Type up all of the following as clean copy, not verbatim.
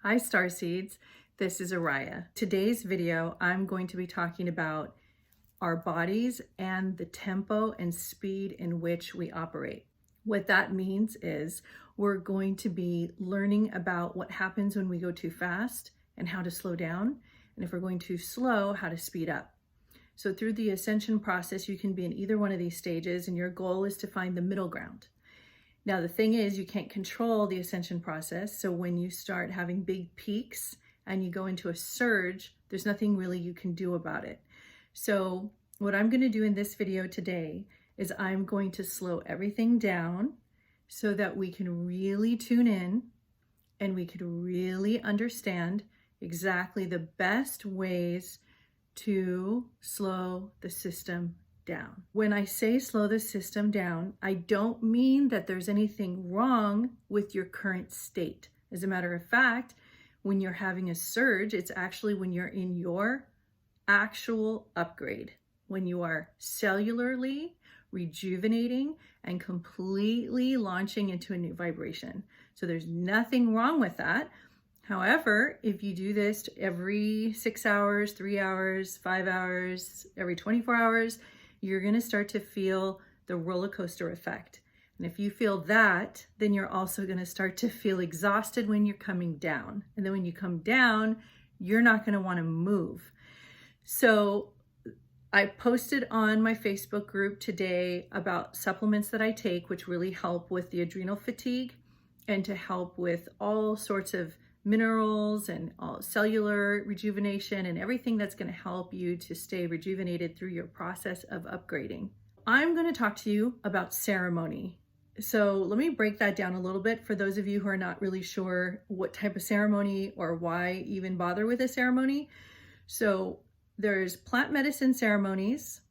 Hi Starseeds, this is Oriah. Today's video, I'm going to be talking about our bodies and the tempo and speed in which we operate. What that means is we're going to be learning about what happens when we go too fast and how to slow down, and if we're going too slow, how to speed up. So through the ascension process, you can be in either one of these stages, and your goal is to find the middle ground. Now, the thing is, you can't control the ascension process. So when you start having big peaks and you go into a surge, there's nothing really you can do about it. So what I'm going to do in this video today is I'm going to slow everything down so that we can really tune in and we could really understand exactly the best ways to slow the system down. When I say slow the system down, I don't mean that there's anything wrong with your current state. As a matter of fact, when you're having a surge, it's actually when you're in your actual upgrade, when you are cellularly rejuvenating and completely launching into a new vibration. So there's nothing wrong with that. However, if you do this every 6 hours, 3 hours, 5 hours, every 24 hours, you're going to start to feel the roller coaster effect. And if you feel that, then you're also going to start to feel exhausted when you're coming down. And then when you come down, you're not going to want to move. So I posted on my Facebook group today about supplements that I take, which really help with the adrenal fatigue and to help with all sorts of minerals and cellular rejuvenation and everything that's going to help you to stay rejuvenated through your process of upgrading. I'm going to talk to you about ceremony. So let me break that down a little bit for those of you who are not really sure what type of ceremony or why even bother with a ceremony. So there's plant medicine ceremonies,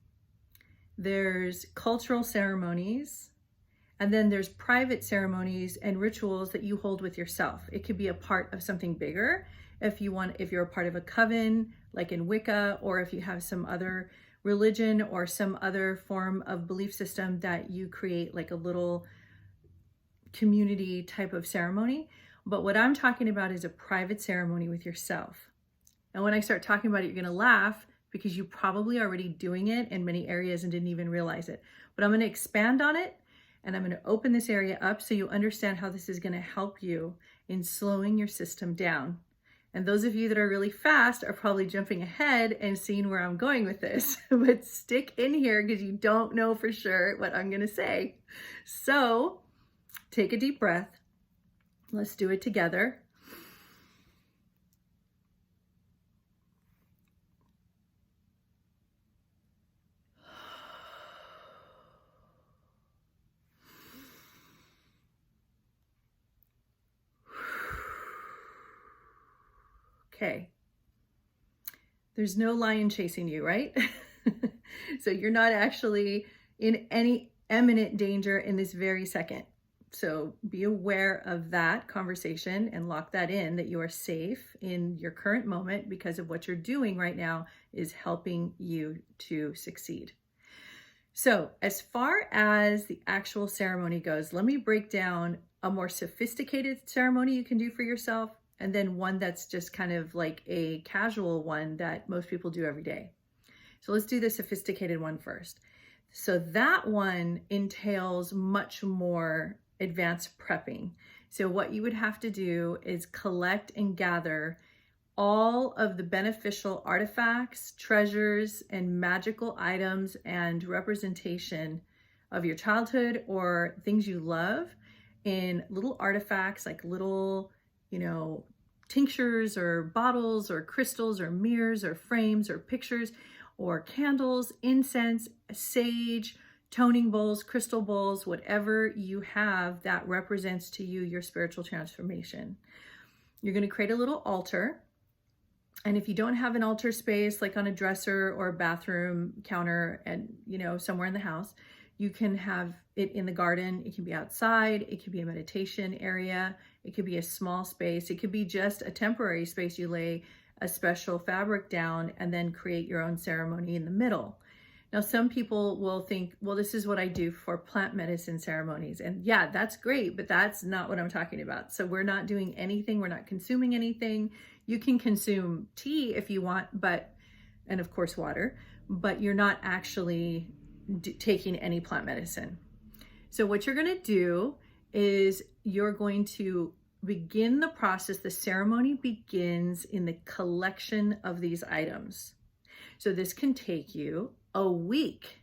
there's cultural ceremonies, and then there's private ceremonies and rituals that you hold with yourself. It could be a part of something bigger if you're a part of a coven, like in Wicca, or if you have some other religion or some other form of belief system that you create like a little community type of ceremony. But what I'm talking about is a private ceremony with yourself. And when I start talking about it, you're gonna laugh because you probably already doing it in many areas and didn't even realize it. But I'm gonna expand on it. And I'm going to open this area up so you understand how this is going to help you in slowing your system down. And those of you that are really fast are probably jumping ahead and seeing where I'm going with this. But stick in here because you don't know for sure what I'm going to say. So take a deep breath. Let's do it together. Okay, there's no lion chasing you, right? So you're not actually in any imminent danger in this very second. So be aware of that conversation and lock that in, that you are safe in your current moment because of what you're doing right now is helping you to succeed. So as far as the actual ceremony goes, let me break down a more sophisticated ceremony you can do for yourself, and then one that's just kind of like a casual one that most people do every day. So let's do the sophisticated one first. So that one entails much more advanced prepping. So what you would have to do is collect and gather all of the beneficial artifacts, treasures, and magical items and representation of your childhood or things you love in little artifacts, like little, tinctures or bottles or crystals or mirrors or frames or pictures or candles, incense, sage, toning bowls, crystal bowls, whatever you have that represents to you your spiritual transformation. You're going to create a little altar. And if you don't have an altar space, like on a dresser or a bathroom counter and, somewhere in the house, you can have it in the garden. It can be outside. It could be a meditation area. It could be a small space. It could be just a temporary space. You lay a special fabric down and then create your own ceremony in the middle. Now, some people will think, well, this is what I do for plant medicine ceremonies. And yeah, that's great, but that's not what I'm talking about. So we're not doing anything. We're not consuming anything. You can consume tea if you want, and of course water, but you're not actually taking any plant medicine. So what you're going to do is you're going to begin the process. The ceremony begins in the collection of these items. So this can take you a week.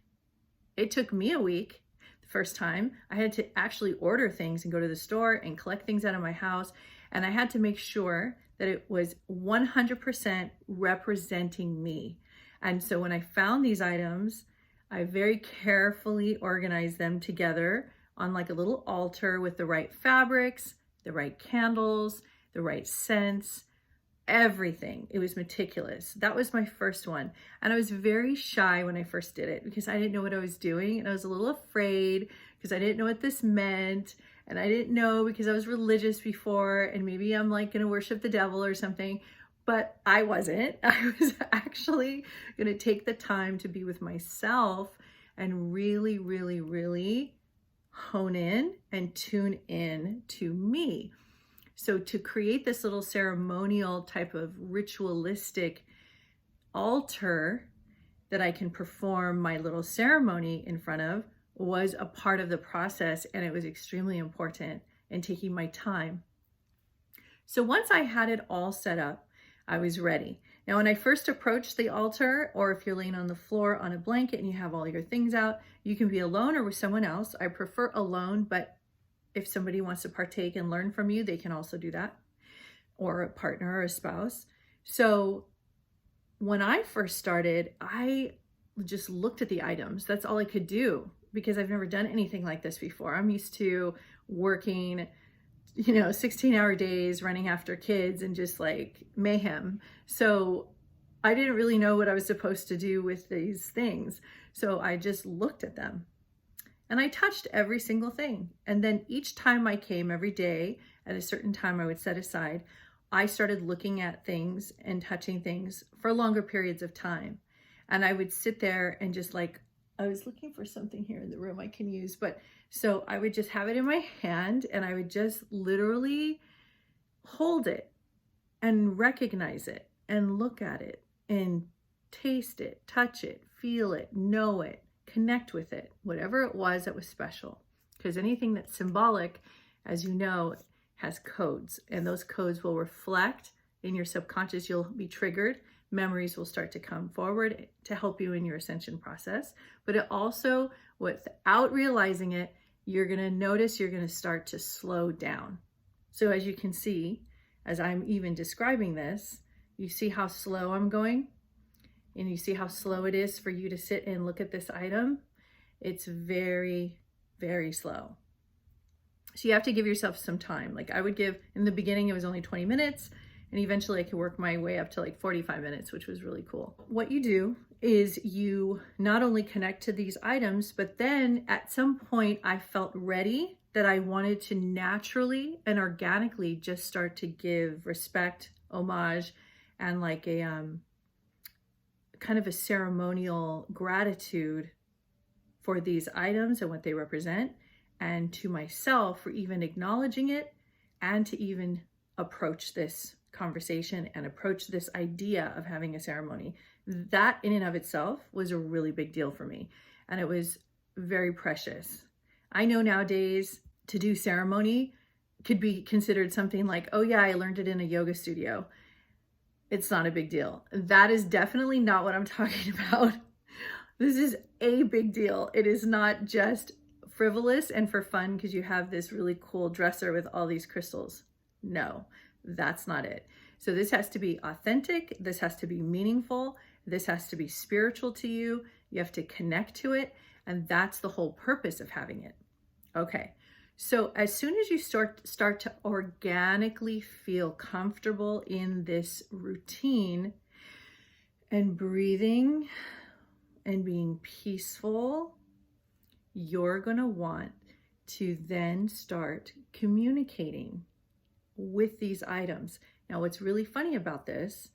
It took me a week the first time. I had to actually order things and go to the store and collect things out of my house. And I had to make sure that it was 100% representing me. And so when I found these items, I very carefully organized them together on like a little altar with the right fabrics, the right candles, the right scents, everything. It was meticulous. That was my first one. And I was very shy when I first did it because I didn't know what I was doing. And I was a little afraid because I didn't know what this meant. And I didn't know because I was religious before and maybe I'm like going to worship the devil or something. But I wasn't. I was actually going to take the time to be with myself and really, really, really hone in and tune in to me. So to create this little ceremonial type of ritualistic altar that I can perform my little ceremony in front of was a part of the process, and it was extremely important in taking my time. So once I had it all set up, I was ready. Now, when I first approached the altar, or if you're laying on the floor on a blanket and you have all your things out, you can be alone or with someone else. I prefer alone, but if somebody wants to partake and learn from you, they can also do that, or a partner or a spouse. So when I first started, I just looked at the items. That's all I could do because I've never done anything like this before. I'm used to working 16-hour days, running after kids and just like mayhem. So I didn't really know what I was supposed to do with these things. So I just looked at them and I touched every single thing. And then each time I came every day at a certain time I would set aside, I started looking at things and touching things for longer periods of time. And I would sit there and just like, I was looking for something here in the room I can use, but so I would just have it in my hand and I would just literally hold it and recognize it and look at it and taste it, touch it, feel it, know it, connect with it, whatever it was that was special. Because anything that's symbolic, as you know, has codes, and those codes will reflect in your subconscious. You'll be triggered. Memories will start to come forward to help you in your ascension process. But it also, without realizing it, you're going to notice you're going to start to slow down. So as you can see, as I'm even describing this, you see how slow I'm going? And you see how slow it is for you to sit and look at this item? It's very, very slow. So you have to give yourself some time. Like I would give, in the beginning, it was only 20 minutes. And eventually I could work my way up to like 45 minutes, which was really cool. What you do is you not only connect to these items, but then at some point I felt ready that I wanted to naturally and organically just start to give respect, homage, and like a kind of a ceremonial gratitude for these items and what they represent, and to myself for even acknowledging it and to even approach this conversation and approach this idea of having a ceremony. That in and of itself was a really big deal for me, and it was very precious. I know nowadays to do ceremony could be considered something like, oh yeah, I learned it in a yoga studio. It's not a big deal. That is definitely not what I'm talking about. This is a big deal. It is not just frivolous and for fun because you have this really cool dresser with all these crystals. No, that's not it. So this has to be authentic. This has to be meaningful. This has to be spiritual to you. You have to connect to it. And that's the whole purpose of having it. Okay. So as soon as you start to organically feel comfortable in this routine and breathing and being peaceful, you're going to want to then start communicating with these items. Now, what's really funny about this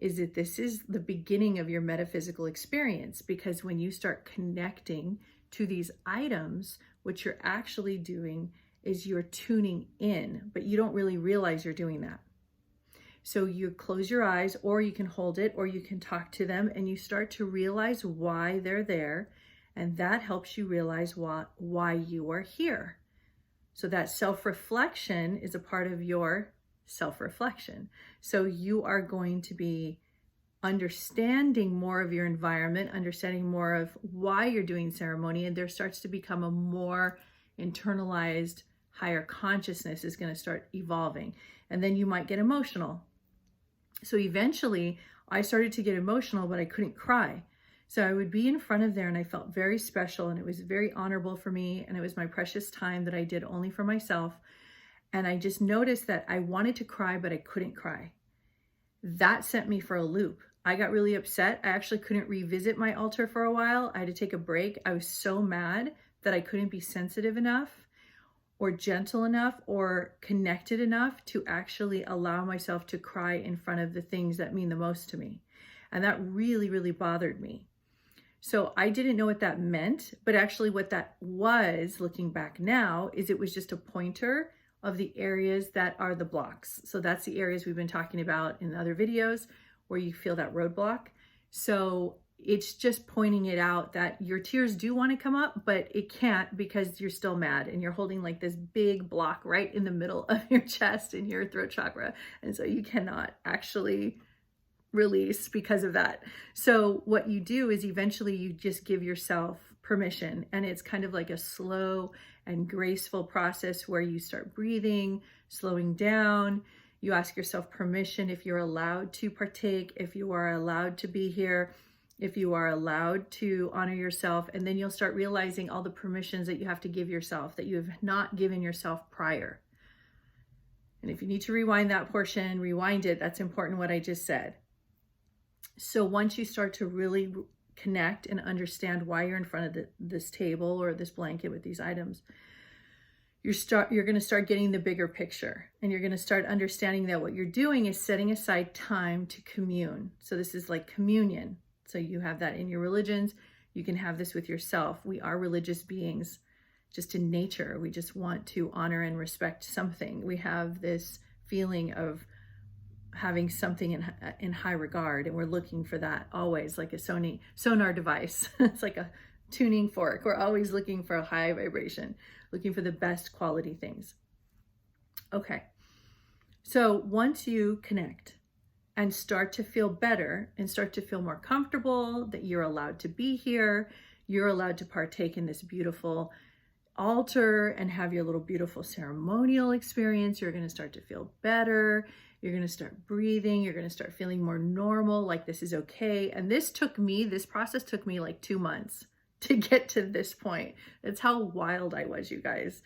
is that this is the beginning of your metaphysical experience, because when you start connecting to these items, what you're actually doing is you're tuning in, but you don't really realize you're doing that. So you close your eyes, or you can hold it, or you can talk to them, and you start to realize why they're there. And that helps you realize why you are here. So that self-reflection is a part of your self-reflection. So you are going to be understanding more of your environment, understanding more of why you're doing ceremony, and there starts to become a more internalized higher consciousness is going to start evolving. And then you might get emotional. So eventually I started to get emotional, but I couldn't cry. So I would be in front of there, and I felt very special, and it was very honorable for me, and it was my precious time that I did only for myself. And I just noticed that I wanted to cry, but I couldn't cry. That sent me for a loop. I got really upset. I actually couldn't revisit my altar for a while. I had to take a break. I was so mad that I couldn't be sensitive enough or gentle enough or connected enough to actually allow myself to cry in front of the things that mean the most to me. And that really, really bothered me. So I didn't know what that meant, but actually what that was, looking back now, is it was just a pointer of the areas that are the blocks. So that's the areas we've been talking about in other videos where you feel that roadblock. So it's just pointing it out that your tears do want to come up, but it can't because you're still mad and you're holding like this big block right in the middle of your chest and your throat chakra. And so you cannot actually release because of that. So what you do is eventually you just give yourself permission, and it's kind of like a slow and graceful process where you start breathing, slowing down. You ask yourself permission if you're allowed to partake, if you are allowed to be here, if you are allowed to honor yourself, and then you'll start realizing all the permissions that you have to give yourself that you have not given yourself prior. And if you need to rewind that portion, rewind it. That's important what I just said. So once you start to really connect and understand why you're in front of this table or this blanket with these items, you're going to start getting the bigger picture, and you're going to start understanding that what you're doing is setting aside time to commune. So this is like communion. So you have that in your religions. You can have this with yourself. We are religious beings just in nature. We just want to honor and respect something. We have this feeling of having something in high regard, and we're looking for that always, like a sonar device. It's like a tuning fork. We're always looking for a high vibration, looking for the best quality things. Okay, so once you connect and start to feel better and start to feel more comfortable that you're allowed to be here, you're allowed to partake in this beautiful altar and have your little beautiful ceremonial experience, you're going to start to feel better. You're going to start breathing. You're going to start feeling more normal, like this is okay. And this process took me like 2 months to get to this point. That's how wild I was, you guys.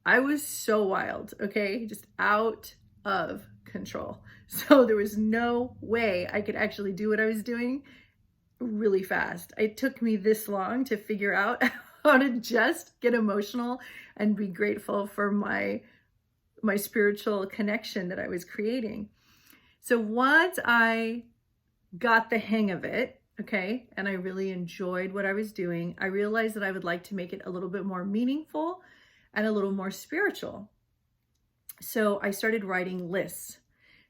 I was so wild, okay? Just out of control. So there was no way I could actually do what I was doing really fast. It took me this long to figure out how to just get emotional and be grateful for my spiritual connection that I was creating. So once I got the hang of it, okay, and I really enjoyed what I was doing, I realized that I would like to make it a little bit more meaningful and a little more spiritual. So I started writing lists.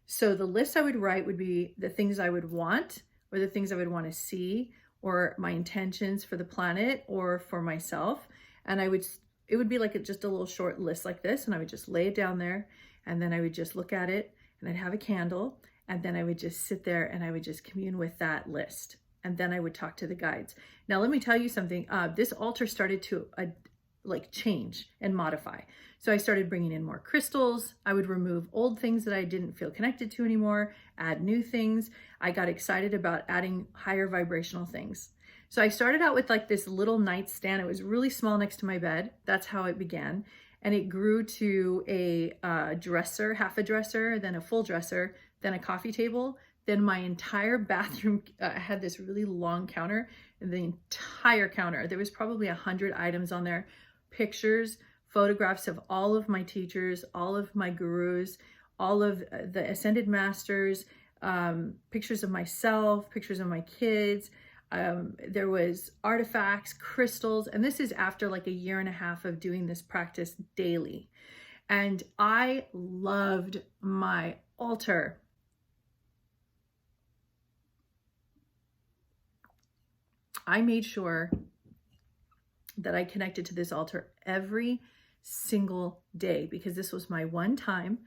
So the list I would write would be the things I would want, or the things I would want to see, or my intentions for the planet or for myself. And it would be like just a little short list like this, and I would just lay it down there, and then I would just look at it, and I'd have a candle, and then I would just sit there and I would just commune with that list, and then I would talk to the guides. Now let me tell you something. This altar started to change and modify. So I started bringing in more crystals. I would remove old things that I didn't feel connected to anymore, add new things. I got excited about adding higher vibrational things. So I started out with like this little nightstand. It was really small next to my bed. That's how it began. And it grew to a dresser, half a dresser, then a full dresser, then a coffee table. Then my entire bathroom had this really long counter, and the entire counter, there was probably 100 items on there, pictures, photographs of all of my teachers, all of my gurus, all of the ascended masters, pictures of myself, pictures of my kids. There was artifacts, crystals, and this is after like a year and a half of doing this practice daily. And I loved my altar. I made sure that I connected to this altar every single day because this was my one time.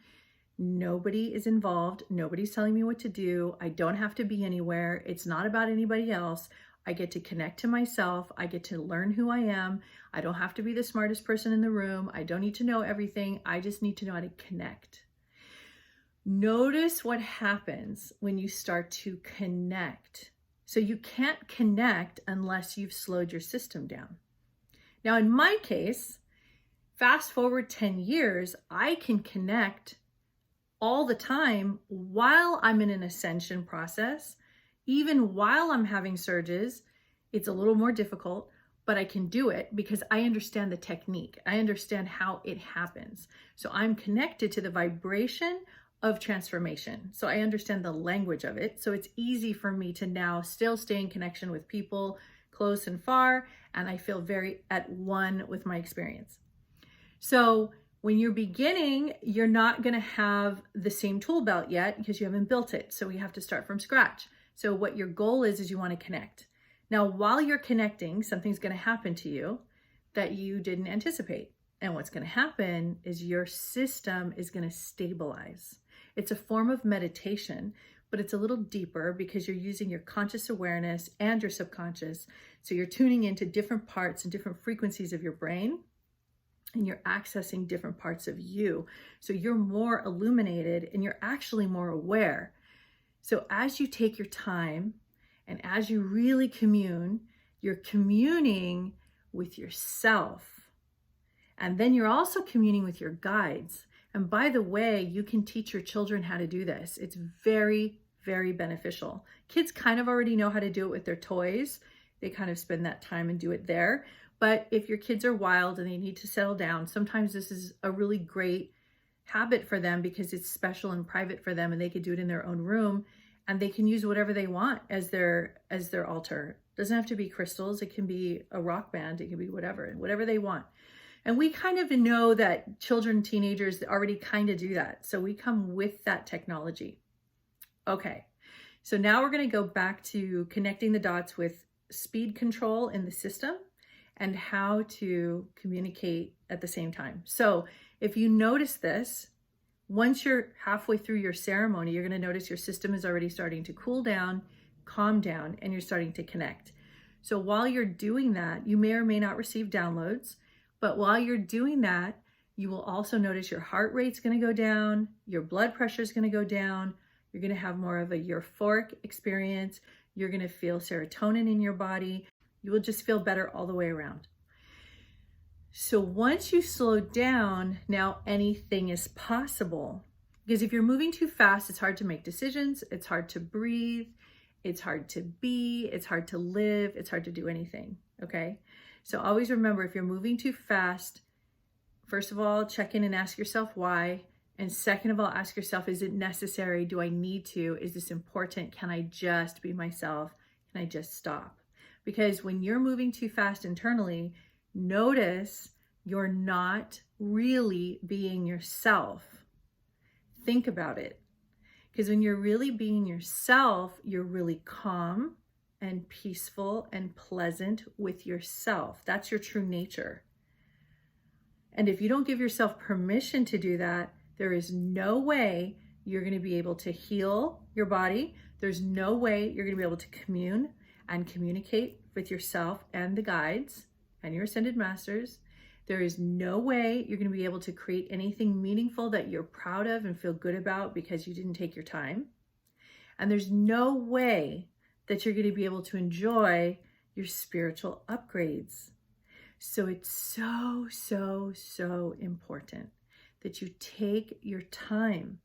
Nobody is involved. Nobody's telling me what to do. I don't have to be anywhere. It's not about anybody else. I get to connect to myself. I get to learn who I am. I don't have to be the smartest person in the room. I don't need to know everything. I just need to know how to connect. Notice what happens when you start to connect. So you can't connect unless you've slowed your system down. Now, in my case, fast forward 10 years, I can connect all the time while I'm in an ascension process. Even while I'm having surges, it's a little more difficult, but I can do it because I understand the technique. I understand how it happens. So I'm connected to the vibration of transformation. So I understand the language of it. So it's easy for me to now still stay in connection with people close and far, and I feel very at one with my experience. So when you're beginning, you're not going to have the same tool belt yet because you haven't built it. So we have to start from scratch. So what your goal is you want to connect. Now, while you're connecting, something's going to happen to you that you didn't anticipate. And what's going to happen is your system is going to stabilize. It's a form of meditation, but it's a little deeper because you're using your conscious awareness and your subconscious. So you're tuning into different parts and different frequencies of your brain, and you're accessing different parts of you. So you're more illuminated and you're actually more aware. So as you take your time and as you really commune, you're communing with yourself. And then you're also communing with your guides. And by the way, you can teach your children how to do this. It's very, very beneficial. Kids kind of already know how to do it with their toys. They kind of spend that time and do it there. But if your kids are wild and they need to settle down, sometimes this is a really great habit for them because it's special and private for them and they could do it in their own room and they can use whatever they want as their altar. It doesn't have to be crystals. It can be a rock band. It can be whatever they want. And we kind of know that children, teenagers already kind of do that. So we come with that technology. Okay, so now we're going to go back to connecting the dots with speed control in the system and how to communicate at the same time. So if you notice this, once you're halfway through your ceremony, you're going to notice your system is already starting to cool down, calm down, and you're starting to connect. So while you're doing that, you may or may not receive downloads, but while you're doing that, you will also notice your heart rate's going to go down, your blood pressure is going to go down, you're going to have more of a euphoric experience, you're going to feel serotonin in your body, you will just feel better all the way around. So once you slow down, now anything is possible. Because if you're moving too fast, it's hard to make decisions, it's hard to breathe, it's hard to be, it's hard to live, it's hard to do anything, okay? So always remember, if you're moving too fast, first of all, check in and ask yourself why. And second of all, ask yourself, is it necessary? Do I need to? Is this important? Can I just be myself? Can I just stop? Because when you're moving too fast internally, notice you're not really being yourself. Think about it. Because when you're really being yourself, you're really calm and peaceful and pleasant with yourself. That's your true nature. And if you don't give yourself permission to do that, there is no way you're going to be able to heal your body. There's no way you're going to be able to commune and communicate with yourself and the guides and your ascended masters. There is no way you're going to be able to create anything meaningful that you're proud of and feel good about because you didn't take your time. And there's no way that you're going to be able to enjoy your spiritual upgrades. So it's so, so, so important that you take your time.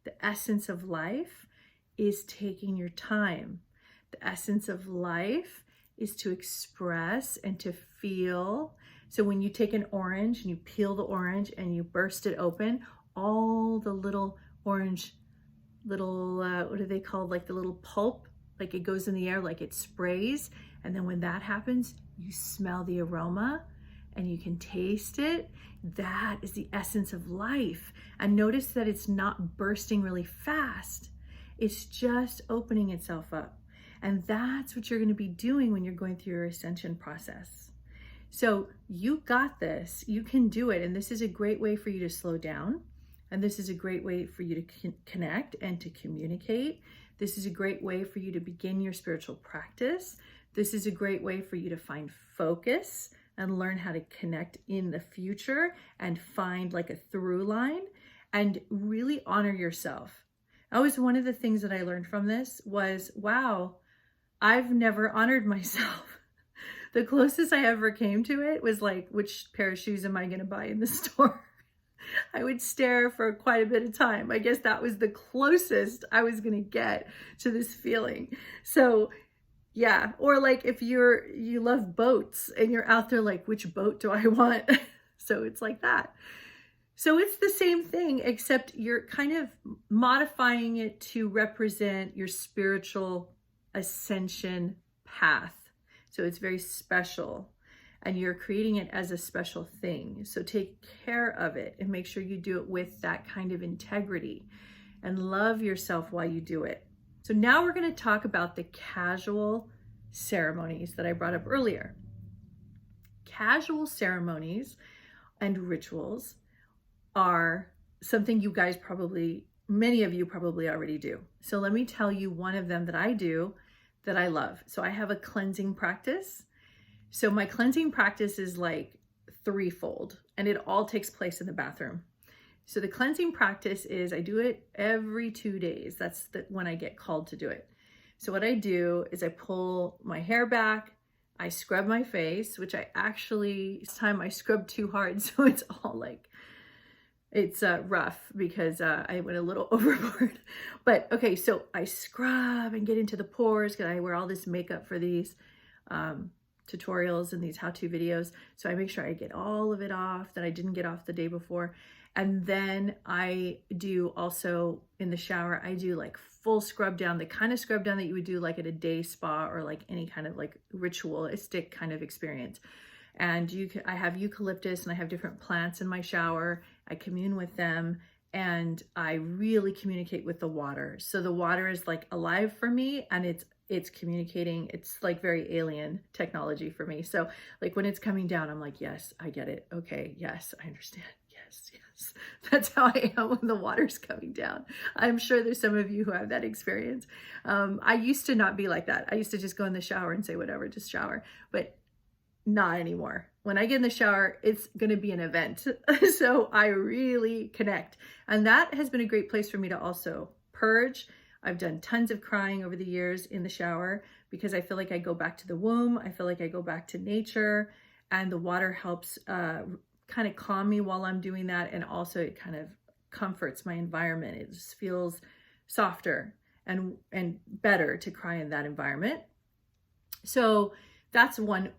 The essence of life is taking your time. The essence of life is to express and to feel. So when you take an orange and you peel the orange and you burst it open, all the little orange little, what are they called? Like the little pulp, like it goes in the air, like it sprays. And then when that happens, you smell the aroma and you can taste it. That is the essence of life. And notice that it's not bursting really fast. It's just opening itself up. And that's what you're going to be doing when you're going through your ascension process. So you got this, you can do it. And this is a great way for you to slow down. And this is a great way for you to connect and to communicate. This is a great way for you to begin your spiritual practice. This is a great way for you to find focus and learn how to connect in the future and find like a through line and really honor yourself. That was one of the things that I learned from this was, wow, I've never honored myself. The closest I ever came to it was like, which pair of shoes am I going to buy in the store? I would stare for quite a bit of time. I guess that was the closest I was going to get to this feeling. So yeah, or like if you love boats and you're out there like, which boat do I want? So it's like that. So it's the same thing, except you're kind of modifying it to represent your spiritual ascension path. So it's very special and you're creating it as a special thing. So take care of it and make sure you do it with that kind of integrity and love yourself while you do it. So now we're going to talk about the casual ceremonies that I brought up earlier. Casual ceremonies and rituals are something you guys many of you probably already do. So let me tell you one of them that I do that I love. So I have a cleansing practice. So my cleansing practice is like threefold and it all takes place in the bathroom. So the cleansing practice is I do it every 2 days. That's when I get called to do it. So what I do is I pull my hair back, I scrub my face, which this time I scrubbed too hard. So it's all like, it's rough because I went a little overboard. But okay, so I scrub and get into the pores because I wear all this makeup for these tutorials and these how-to videos. So I make sure I get all of it off that I didn't get off the day before. And then I do also in the shower, I do like full scrub down, the kind of scrub down that you would do like at a day spa or like any kind of like ritualistic kind of experience. And I have eucalyptus and I have different plants in my shower. I commune with them and I really communicate with the water. So the water is like alive for me and it's communicating. It's like very alien technology for me. So like when it's coming down, I'm like, yes, I get it. Okay. Yes, I understand. Yes, yes. That's how I am when the water's coming down. I'm sure there's some of you who have that experience. I used to not be like that. I used to just go in the shower and say whatever, just shower, but not anymore. When I get in the shower, it's going to be an event. So I really connect. And that has been a great place for me to also purge. I've done tons of crying over the years in the shower because I feel like I go back to the womb. I feel like I go back to nature and the water helps kind of calm me while I'm doing that. And also it kind of comforts my environment. It just feels softer and better to cry in that environment. So that's one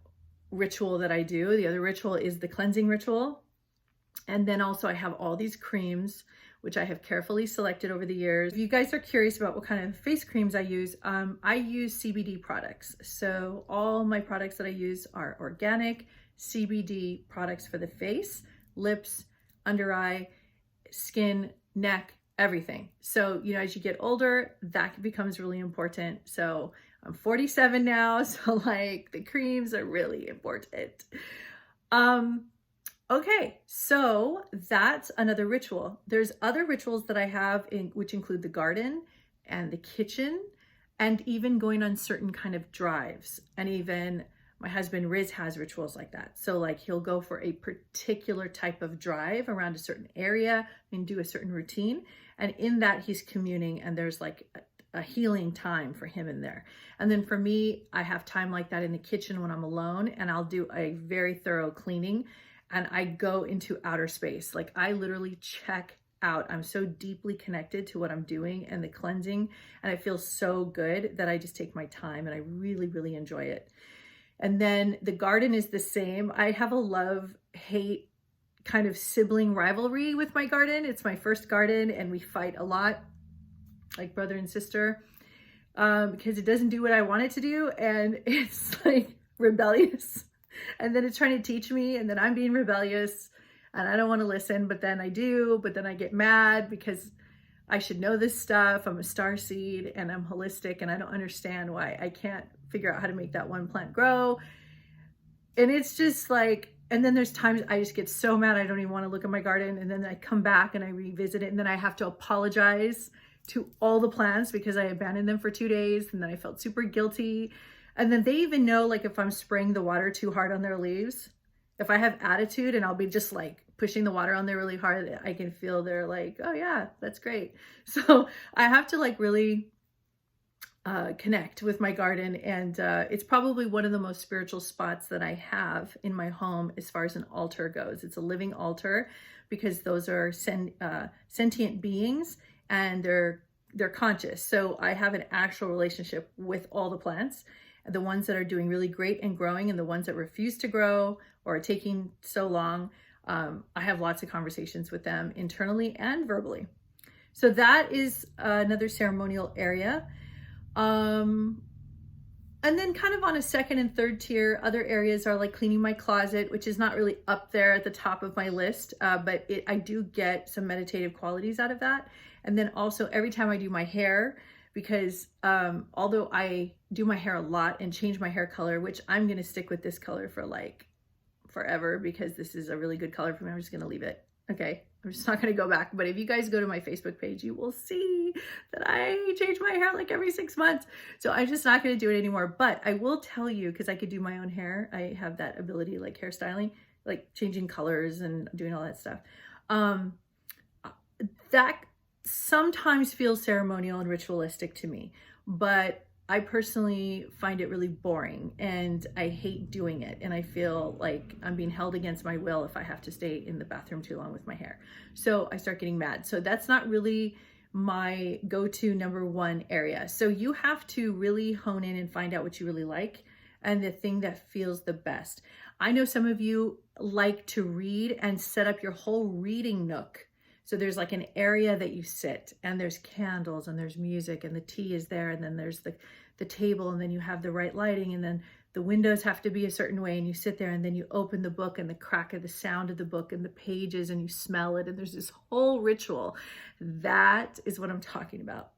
ritual that I do. The other ritual is the cleansing ritual. And then also I have all these creams, which I have carefully selected over the years. If you guys are curious about what kind of face creams I use CBD products. So all my products that I use are organic CBD products for the face, lips, under eye, skin, neck, everything. So, you know, as you get older, that becomes really important. So I'm 47 now, so like the creams are really important. Okay, so that's another ritual. There's other rituals that I have which include the garden and the kitchen and even going on certain kind of drives. And even my husband Riz has rituals like that. So like he'll go for a particular type of drive around a certain area and do a certain routine. And in that he's communing and there's like a healing time for him in there. And then for me, I have time like that in the kitchen when I'm alone and I'll do a very thorough cleaning and I go into outer space. Like I literally check out. I'm so deeply connected to what I'm doing and the cleansing and it feels so good that I just take my time and I really, really enjoy it. And then the garden is the same. I have a love-hate kind of sibling rivalry with my garden. It's my first garden and we fight a lot. like brother and sister, because it doesn't do what I want it to do, and it's like rebellious, and then it's trying to teach me, and then I'm being rebellious, and I don't want to listen, but then I do, but then I get mad because I should know this stuff. I'm a starseed and I'm holistic, and I don't understand why I can't figure out how to make that one plant grow. And it's just like, and then there's times I just get so mad I don't even want to look at my garden, and then I come back and I revisit it, and then I have to apologize to all the plants because I abandoned them for 2 days, and then I felt super guilty. And then they even know, like, if I'm spraying the water too hard on their leaves, if I have attitude and I'll be just like pushing the water on there really hard, I can feel they're like, oh yeah, that's great. So I have to like really connect with my garden, and it's probably one of the most spiritual spots that I have in my home as far as an altar goes. It's a living altar because those are sentient beings, and they're conscious. So I have an actual relationship with all the plants, the ones that are doing really great and growing, and the ones that refuse to grow or are taking so long. I have lots of conversations with them internally and verbally. So that is another ceremonial area. And then kind of on a second and third tier, other areas are like cleaning my closet, which is not really up there at the top of my list, but I do get some meditative qualities out of that. And then also every time I do my hair, because although I do my hair a lot and change my hair color, which I'm going to stick with this color for like forever because this is a really good color for me. I'm just going to leave it. Okay. I'm just not going to go back. But if you guys go to my Facebook page, you will see that I change my hair like every 6 months. So I'm just not going to do it anymore. But I will tell you, because I could do my own hair. I have that ability, like hairstyling, like changing colors and doing all that stuff. That sometimes feels ceremonial and ritualistic to me, but I personally find it really boring, and I hate doing it. And I feel like I'm being held against my will if I have to stay in the bathroom too long with my hair. So I start getting mad. So that's not really my go-to number one area. So you have to really hone in and find out what you really like and the thing that feels the best. I know some of you like to read and set up your whole reading nook. So there's like an area that you sit, and there's candles, and there's music, and the tea is there, and then there's the table, and then you have the right lighting, and then the windows have to be a certain way, and you sit there, and then you open the book, and the crack of the sound of the book and the pages, and you smell it, and there's this whole ritual. That is what I'm talking about.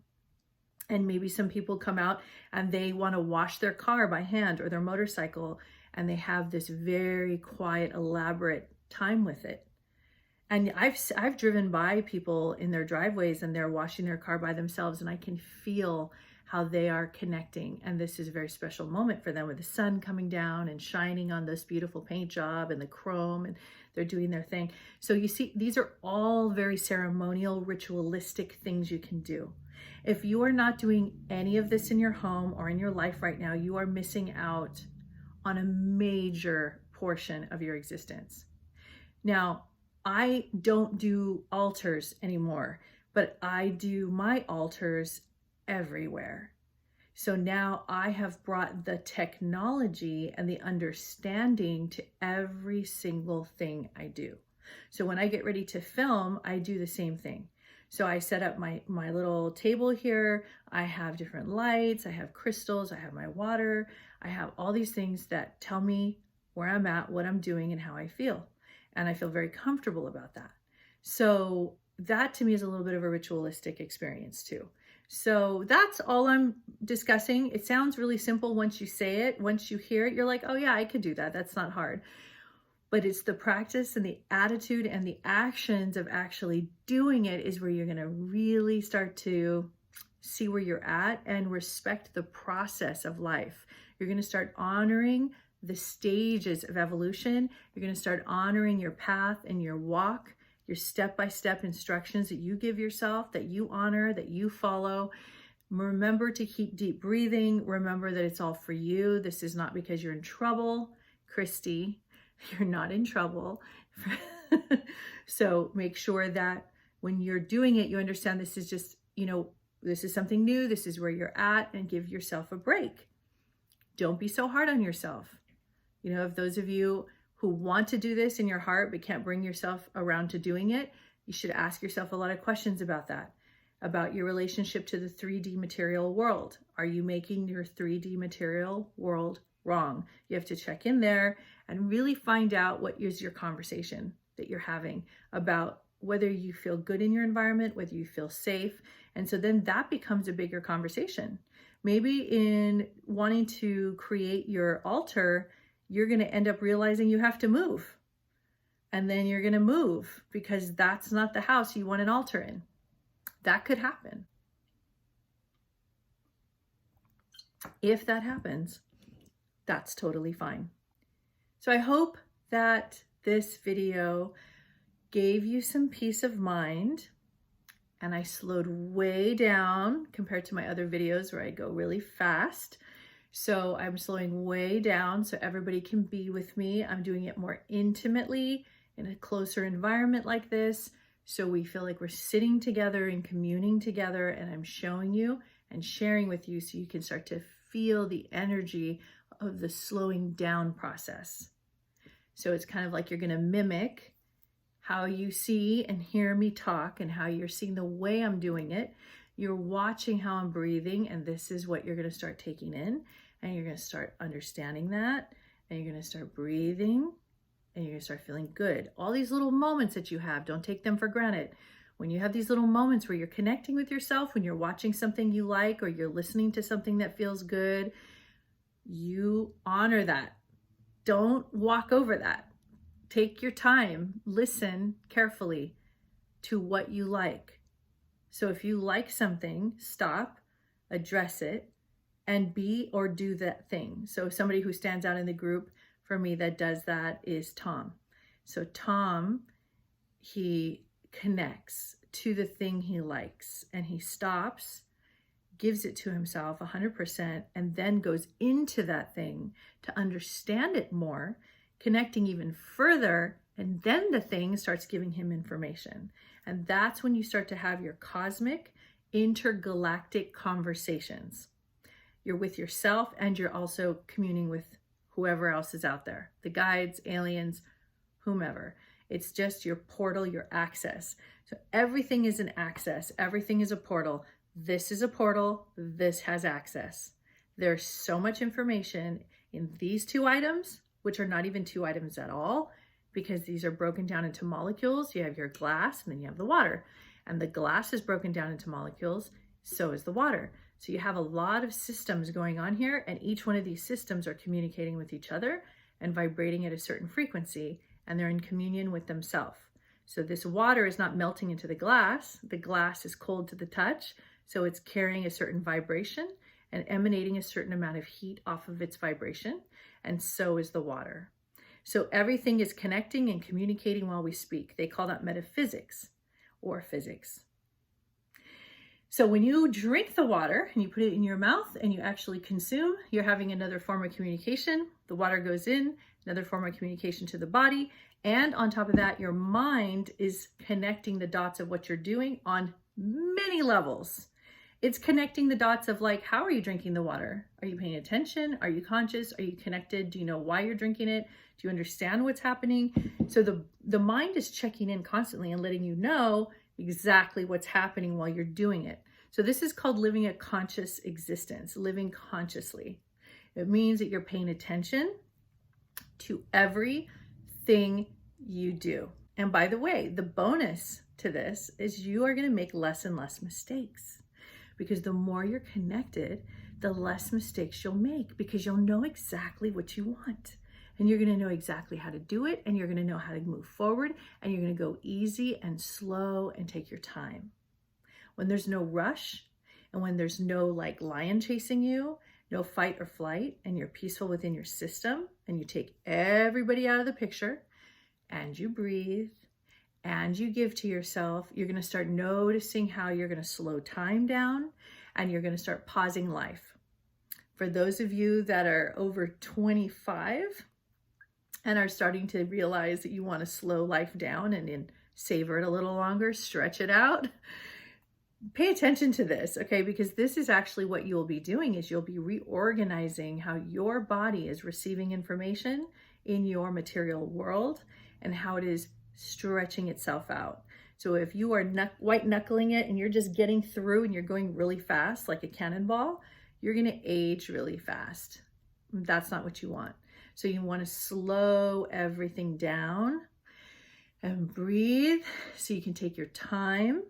And maybe some people come out and they want to wash their car by hand or their motorcycle, and they have this very quiet, elaborate time with it. And I've driven by people in their driveways, and they're washing their car by themselves, and I can feel how they are connecting. And this is a very special moment for them, with the sun coming down and shining on this beautiful paint job and the chrome, and they're doing their thing. So you see, these are all very ceremonial, ritualistic things you can do. If you are not doing any of this in your home or in your life right now, you are missing out on a major portion of your existence. Now, I don't do altars anymore, but I do my altars everywhere. So now I have brought the technology and the understanding to every single thing I do. So when I get ready to film, I do the same thing. So I set up my little table here. I have different lights, I have crystals, I have my water. I have all these things that tell me where I'm at, what I'm doing, and how I feel. And I feel very comfortable about that. So that to me is a little bit of a ritualistic experience too. So that's all I'm discussing. It sounds really simple once you say it. Once you hear it, you're like, oh yeah, I could do that. That's not hard. But it's the practice and the attitude and the actions of actually doing it is where you're going to really start to see where you're at and respect the process of life. You're going to start honoring the stages of evolution. You're going to start honoring your path and your walk, your step-by-step instructions that you give yourself, that you honor, that you follow. Remember to keep deep breathing. Remember that it's all for you. This is not because you're in trouble, Christy. You're not in trouble. So make sure that when you're doing it, you understand this is just, this is something new. This is where you're at, and give yourself a break. Don't be so hard on yourself. If those of you who want to do this in your heart but can't bring yourself around to doing it, you should ask yourself a lot of questions about that. about your relationship to the 3D material world. Are you making your 3D material world wrong? You have to check in there and really find out what is your conversation that you're having about whether you feel good in your environment, whether you feel safe. And so then that becomes a bigger conversation. Maybe in wanting to create your altar, you're going to end up realizing you have to move. And then you're going to move because that's not the house you want an altar in. That could happen. If that happens, that's totally fine. So I hope that this video gave you some peace of mind, and I slowed way down compared to my other videos where I go really fast. So I'm slowing way down so everybody can be with me. I'm doing it more intimately in a closer environment like this, so we feel like we're sitting together and communing together, and I'm showing you and sharing with you so you can start to feel the energy of the slowing down process. So it's kind of like you're going to mimic how you see and hear me talk and how you're seeing the way I'm doing it. You're watching how I'm breathing, and this is what you're going to start taking in, and you're going to start understanding that, and you're going to start breathing, and you're going to start feeling good. All these little moments that you have, don't take them for granted. When you have these little moments where you're connecting with yourself, when you're watching something you like or you're listening to something that feels good, you honor that. Don't walk over that. Take your time, listen carefully to what you like. So if you like something, stop, address it, and be or do that thing. So somebody who stands out in the group for me that does that is Tom. So Tom, he connects to the thing he likes, and he stops, gives it to himself 100%, and then goes into that thing to understand it more, connecting even further, and then the thing starts giving him information. And that's when you start to have your cosmic, intergalactic conversations. You're with yourself, and you're also communing with whoever else is out there, the guides, aliens, whomever. It's just your portal, your access. So everything is an access. Everything is a portal. This is a portal. This has access. There's so much information in these two items, which are not even two items at all, because these are broken down into molecules. You have your glass, and then you have the water. And the glass is broken down into molecules, so is the water. So you have a lot of systems going on here, and each one of these systems are communicating with each other and vibrating at a certain frequency, and they're in communion with themselves. So this water is not melting into the glass. The glass is cold to the touch, so it's carrying a certain vibration and emanating a certain amount of heat off of its vibration, and so is the water. So everything is connecting and communicating while we speak. They call that metaphysics or physics. So when you drink the water and you put it in your mouth and you actually consume, you're having another form of communication. The water goes in, another form of communication to the body. And on top of that, your mind is connecting the dots of what you're doing on many levels. It's connecting the dots of, like, how are you drinking the water? Are you paying attention? Are you conscious? Are you connected? Do you know why you're drinking it? Do you understand what's happening? So the mind is checking in constantly and letting you know exactly what's happening while you're doing it. So this is called living a conscious existence, living consciously. It means that you're paying attention to everything you do. And by the way, the bonus to this is you are going to make less and less mistakes, because the more you're connected, the less mistakes you'll make, because you'll know exactly what you want. And you're going to know exactly how to do it, and you're going to know how to move forward, and you're going to go easy and slow and take your time. When there's no rush, and when there's no like lion chasing you, no fight or flight, and you're peaceful within your system, and you take everybody out of the picture, and you breathe, and you give to yourself, you're going to start noticing how you're going to slow time down, and you're going to start pausing life. For those of you that are over 25 and are starting to realize that you want to slow life down and savor it a little longer, stretch it out, pay attention to this, okay? Because this is actually what you'll be doing, is you'll be reorganizing how your body is receiving information in your material world and how it is stretching itself out. So if you are white knuckling it and you're just getting through and you're going really fast, like a cannonball, you're gonna age really fast. That's not what you want. So you wanna slow everything down and breathe so you can take your time,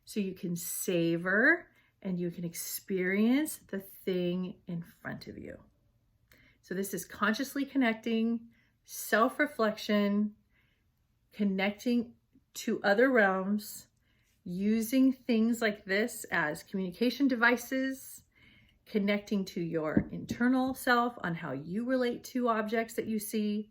so you can savor and you can experience the thing in front of you. So this is consciously connecting, self-reflection, connecting to other realms, using things like this as communication devices, connecting to your internal self on how you relate to objects that you see.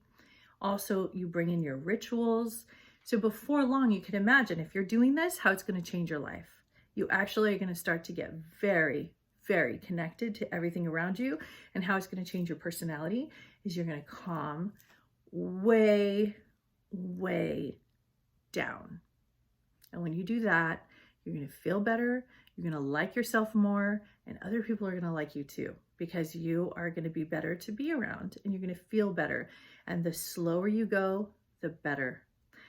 Also, you bring in your rituals. So before long, you can imagine if you're doing this, how it's going to change your life. You actually are going to start to get very, very connected to everything around you, and how it's going to change your personality is you're going to calm way, way down. And when you do that, you're going to feel better, you're going to like yourself more, and other people are going to like you too, because you are going to be better to be around and you're going to feel better. And the slower you go, the better.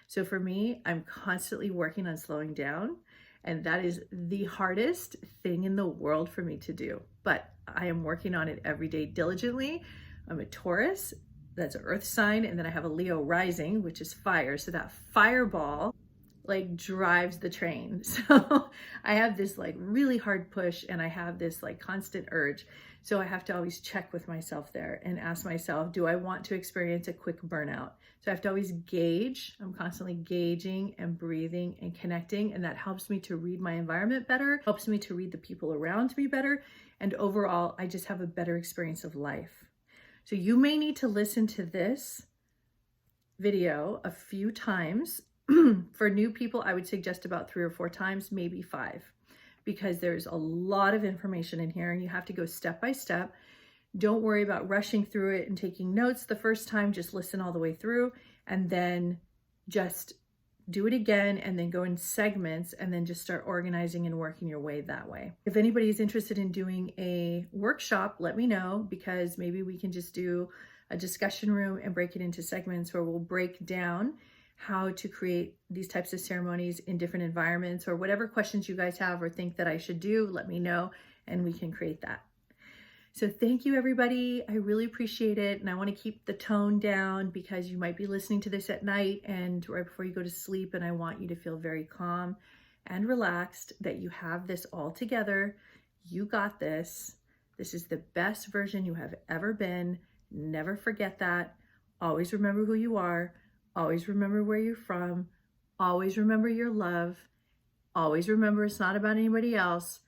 So for me, I'm constantly working on slowing down, and that is the hardest thing in the world for me to do. But I am working on it every day diligently. I'm a Taurus, that's an earth sign, and then I have a Leo rising, which is fire. So that fireball like drives the train. So I have this like really hard push, and I have this like constant urge. So I have to always check with myself there and ask myself, do I want to experience a quick burnout? So I have to always gauge. I'm constantly gauging and breathing and connecting, and that helps me to read my environment better, helps me to read the people around me better, and overall, I just have a better experience of life. So you may need to listen to this video a few times. For new people, I would suggest about 3 or 4 times, maybe 5, because there's a lot of information in here and you have to go step by step. Don't worry about rushing through it and taking notes the first time. Just listen all the way through and then just do it again, and then go in segments and then just start organizing and working your way that way. If anybody is interested in doing a workshop, let me know, because maybe we can just do a discussion room and break it into segments where we'll break down how to create these types of ceremonies in different environments, or whatever questions you guys have or think that I should do, let me know and we can create that. So thank you, everybody. I really appreciate it. And I want to keep the tone down because you might be listening to this at night and right before you go to sleep. And I want you to feel very calm and relaxed, that you have this all together. You got this. This is the best version you have ever been. Never forget that. Always remember who you are. Always remember where you're from. Always remember your love. Always remember it's not about anybody else.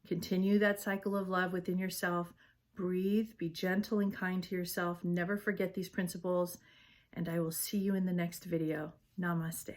Continue that cycle of love within yourself. Breathe, be gentle and kind to yourself. Never forget these principles. And I will see you in the next video. Namaste.